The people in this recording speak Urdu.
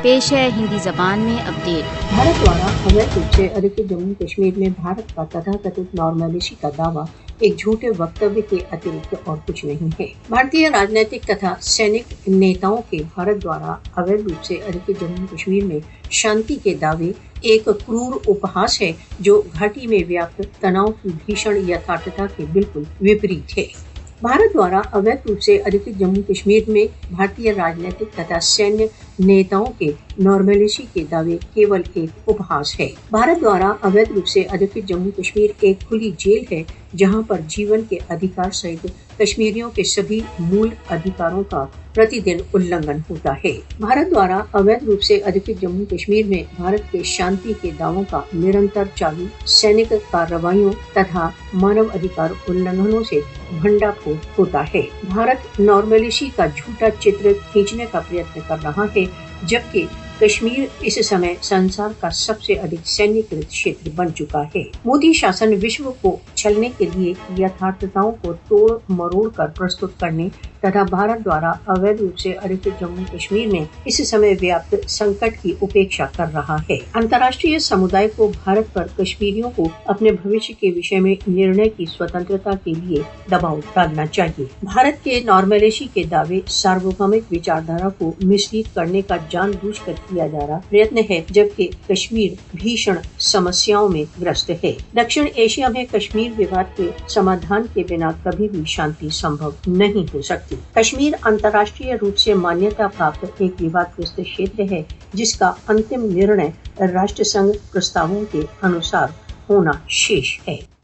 پیش ہے ہندی زبان میں اپڈیٹ۔ بھارت دوارا اویدھ روپ سے ادھکت جموں کشمیر میں بھارت کا تتھاکتھت نارملائزیشن کا دعویٰ ایک جھوٹے وکتویہ کے اترکت اور کچھ نہیں ہے۔ بھارتی راجنیتک تتھا سینک نیتاؤں کے بھارت دوارا اویدھ روپ سے ادھکت جموں کشمیر میں شانتی کے دعوے ایک کرور اپہاس ہے جو گھاٹی میں ویاپت تناؤ کی بھیشن یتھارتھتا کے بالکل وپریت ہے۔ بھارت دوارا اویدھ روپ سے ادھکت جموں کشمیر میں بھارتی راجنیتک تتھا سینیہ نیتاؤں کے نارملائزیشن کے دعوے کیول ایک اپہاس ہے۔ بھارت دوارا اویدھ روپ سے ادھکت جموں کشمیر ایک کھلی جیل ہے جہاں پر جیون کے ادھیکار سمیت کشمیریوں کے سبھی مول ادھیکاروں کا پرتی دن النگھن ہوتا ہے۔ بھارت دوارا اویدھ روپ سے ادھکت جموں کشمیر میں بھارت کے شانتی کے دعووں کا نرنتر چالو سینک کارروائیوں تتھا مانو ادھیکار النگھنوں سے بھنڈا پھوڑ ہوتا ہے۔ بھارت نارملائزیشن کا جھوٹا چتر کھینچنے کا پریتن کر رہا ہے جبکہ کشمیر اس سمے سنسار کا سب سے ادھک سینیکرت چھیتر بن چکا ہے۔ مودی شاسن وشو کو چھلنے کے لیے یتھارتھتاؤں کو توڑ مروڑ کر پرستت کرنے تتھا بھارت دوارا اویدھ روپ سے ادھکت جموں کشمیر میں اس سمے ویاپت سنکٹ کی اپیکشا کر رہا ہے۔ انترراشٹریہ سمودائے کو بھارت پر کشمیریوں کو اپنے بھوشیہ کے وشے میں نرنے کی سوتنترتا کے لیے دباؤ ڈالنا چاہیے۔ بھارت کے نارملائزیشن کے دعوے ساروبھومک وچاردھارا کو مسلیڈ کرنے کا جان بوجھ کر کیا جا رہا پریتن ہے جبکہ کشمیر بھیشن سمسیاؤں میں گرست ہے۔ دکشن ایشیا میں کشمیر وواد کے سمادھان کے بنا کبھی بھی شانتی سمبھو نہیں ہو سکتی۔ کشمیر انترراشٹریہ روپ سے مانیتا پراپت ایک ووادگرست چھیتر ہے جس کا انتم نرنے راشٹر سنگھ پرستاووں کے انوسار ہونا شیش ہے۔